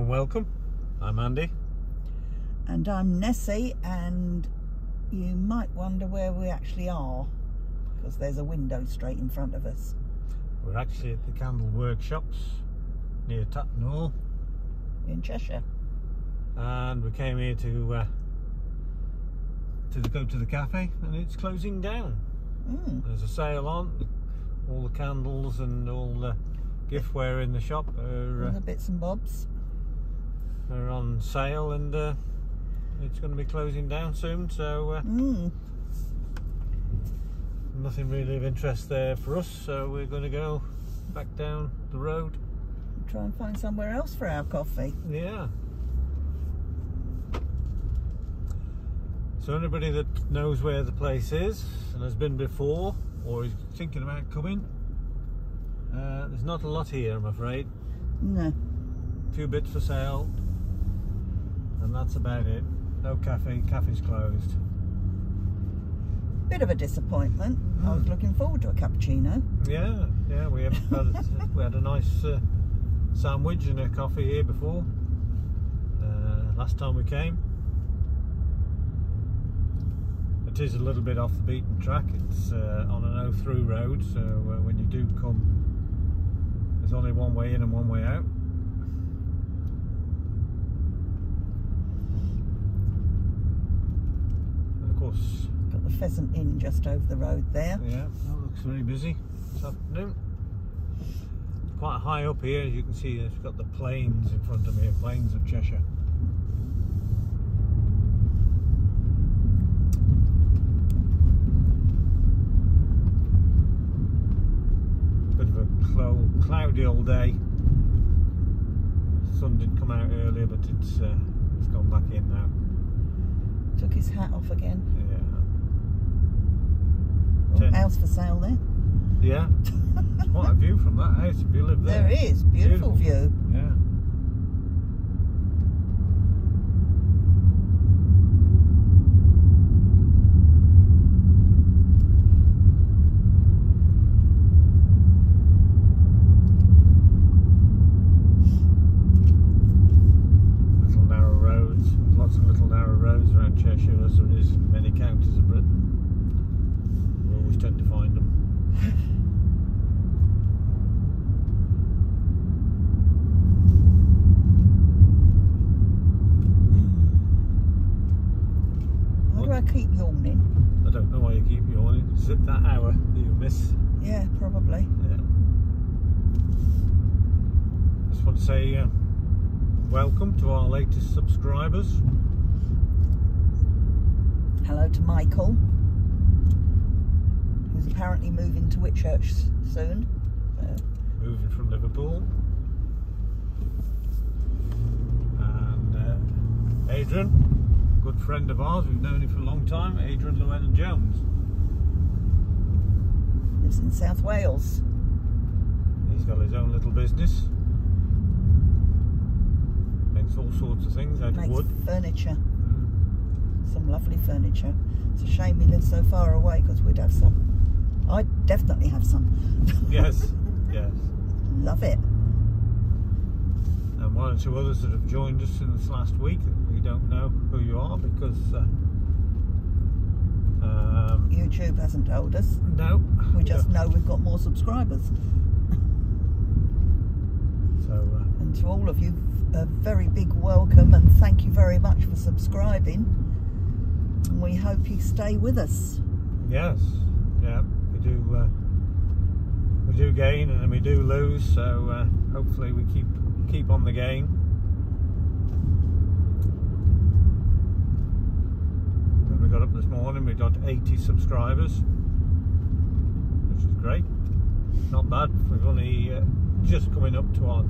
welcome. I'm Andy. And I'm Nessie, and you might wonder where we actually are because there's a window straight in front of us. We're actually at the Candle Workshops near Tutnall In Cheshire. and we came here to go to the cafe, and it's closing down. There's a sale on. All the candles and all the giftware in the shop All the bits and bobs are on sale, and it's going to be closing down soon, so nothing really of interest there for us, so we're going to go back down the road. Try and find somewhere else for our coffee. Yeah. So anybody that knows where the place is and has been before or is thinking about coming, there's not a lot here, I'm afraid. No. A few bits for sale, and that's about it. No cafe. Cafe's closed. Bit of a disappointment. I was looking forward to a cappuccino. Yeah, we had a nice sandwich and a coffee here before. Last time we came. It is a little bit off the beaten track. It's on a no-through road, so when you do come, there's only one way in and one way out. And of course, Got the Pheasant Inn just over the road there. yeah, that looks very busy this afternoon. It's quite high up here, as you can see. It's got the plains in front of me, plains of Cheshire. Bit of a cloudy old day. Sun did come out earlier, but it's gone back in now. Took his hat off again. Yeah. Oh, house for sale there. Yeah. Quite a view from that house if you live there. There is. Beautiful view. Yeah. Little narrow roads. Lots of little narrow roads around Cheshire, as there is in many counties of Britain. We always tend to find them. Why do I keep yawning? I don't know why you keep yawning. Is it that hour that you miss? Yeah, probably. Yeah. Just want to say welcome to our latest subscribers. Hello to Michael, who's apparently moving to Whitchurch soon. So. Moving from Liverpool. And Adrian, good friend of ours, we've known him for a long time, Adrian Llewellyn-Jones. Lives in South Wales. He's got his own little business. Makes all sorts of things out of wood. Furniture. Some lovely furniture. It's a shame he lives so far away, because we'd have some. I'd definitely have some. Yes, yes. Love it. And one or two others that have joined us in this last week. We don't know who you are because YouTube hasn't told us. no, We just know we've got more subscribers. So And to all of you, a very big welcome, and thank you very much for subscribing. And we hope you stay with us. yes, yeah, we do gain and then we do lose. So hopefully we keep on the gain. When we got up this morning, we got 80 subscribers, which is great. Not bad. We've only just coming up to our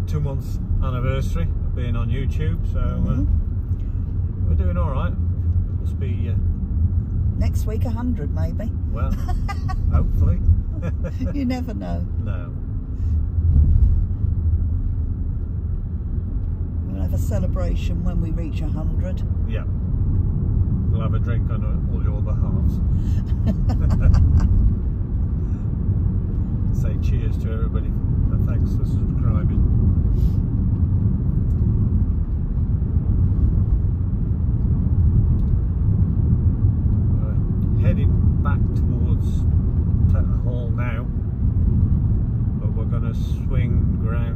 2-month anniversary of being on YouTube, so we're doing all right. Must be Next week 100 maybe. well, hopefully. You never know. No. We'll have a celebration when we reach 100. Yeah. We'll have a drink on all your behalves. Say cheers to everybody. Thanks for subscribing.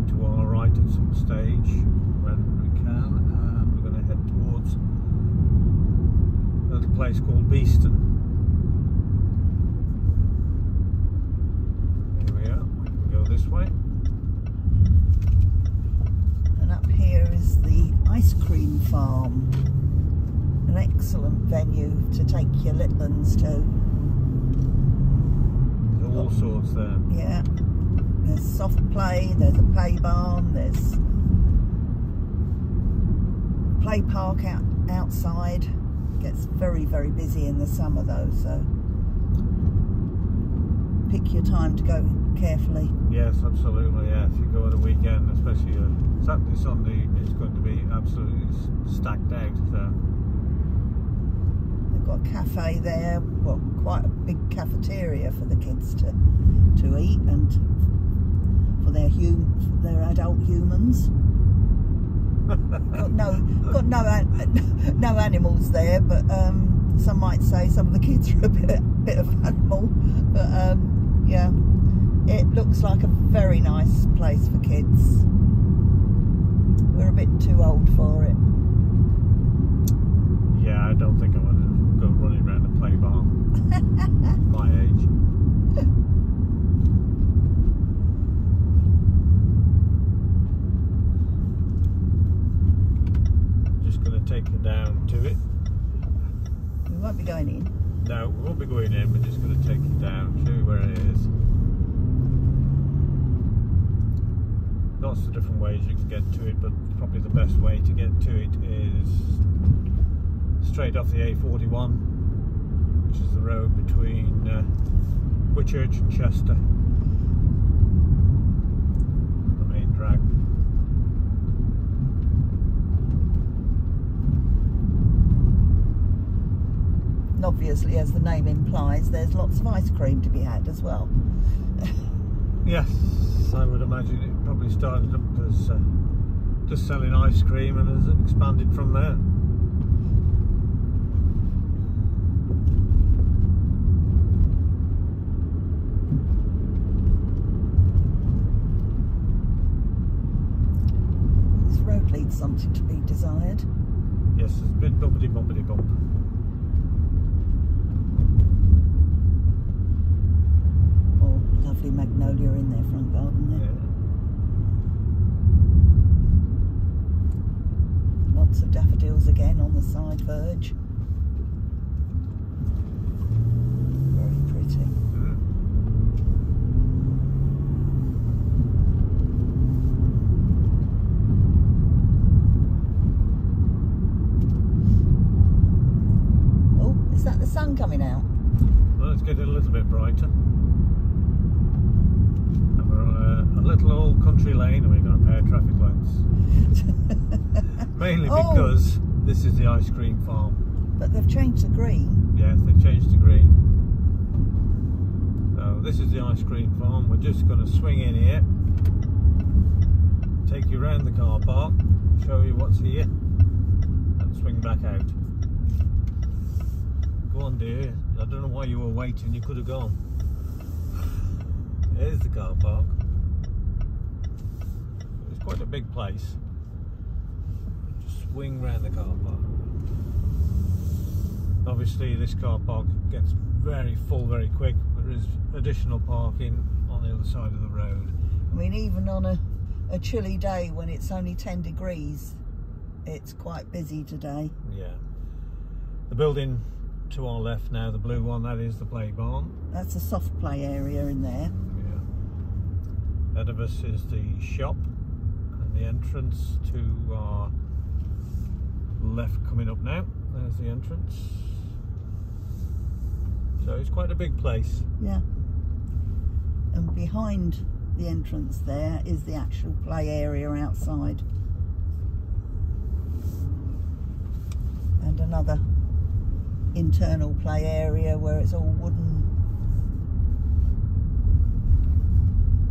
to our right at some stage when we can, and we're going to head towards a little place called Beeston. Here we are, we can go this way. And up here is the ice cream farm. An excellent venue to take your little ones to. There's all sorts there. Yeah. There's soft play, there's a play barn, there's play park outside. Gets very, very busy in the summer though, so pick your time to go carefully. Yes, absolutely, yeah. If you go at a weekend, especially Saturday, Sunday, it's going to be absolutely stacked out. So. They've got a cafe there, well, quite a big cafeteria for the kids to eat, and for their adult humans. got no animals there, but some might say some of the kids are a bit of animal. But yeah, it looks like a very nice place for kids. We're a bit too old for it. Yeah, I don't think I want to go running around a play barn. My age. Just going to take you down to it. We won't be going in. No, we won't be going in. We're just going to take you down, show you where it is. Lots of different ways you can get to it, but probably the best way to get to it is straight off the A41, which is the road between Whitchurch and Chester, the main drag. And obviously, as the name implies, there's lots of ice cream to be had as well. Yes, I would imagine it probably started up as just selling ice cream and has expanded from there. This road leads something to be desired. Yes, it's a bit bumpity bump. Oh, lovely magnolia in their front garden there. Yeah. Lots of daffodils again on the side verge. Very pretty. Oh, is that the sun coming out? Well, it's getting a little bit brighter. And we're on a little old country lane, and we've got a pair of traffic lights. Mainly because this is the ice cream farm. But they've changed the green. Yes, they've changed the green. So this is the ice cream farm. We're just going to swing in here, take you around the car park, show you what's here, and swing back out. Go on, dear. I don't know why you were waiting. You could have gone. There's the car park. It's quite a big place. Just swing round the car park. Obviously, this car park gets very full very quick. There is additional parking on the other side of the road. I mean, even on a chilly day when it's only 10 degrees, it's quite busy today. Yeah. The building to our left now, the blue one, that is the play barn. That's a soft play area in there. Yeah. Ahead of us is the shop and the entrance to our left coming up now. There's the entrance. So it's quite a big place. Yeah. And behind the entrance there is the actual play area outside. And another internal play area where it's all wooden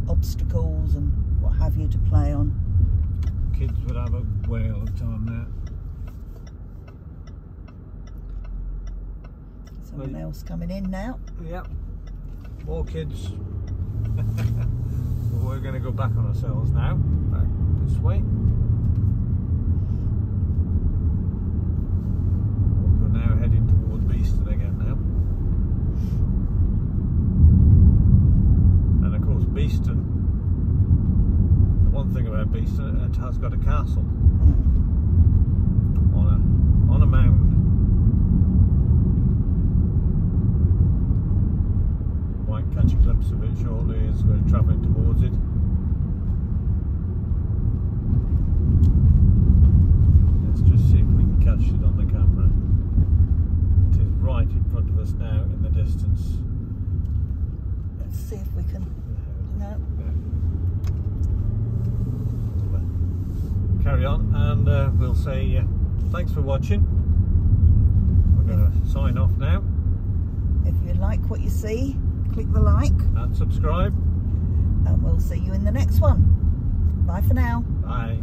obstacles and what have you to play on. Kids would have a whale of time there. Someone else coming in now. Yep. More kids. We're going to go back on ourselves now, back this way. We're now heading towards Beeston again now. And of course Beeston, the one thing about Beeston, it has got a castle on a mound. Might catch a glimpse of it shortly as we're travelling towards it. Let's just see if we can catch it on the camera. It is right in front of us now in the distance. Let's see if we can. No. Carry on, and we'll say thanks for watching. We're going to sign off now. If you like what you see, click the like And subscribe. and we'll see you in the next one. Bye for now. Bye.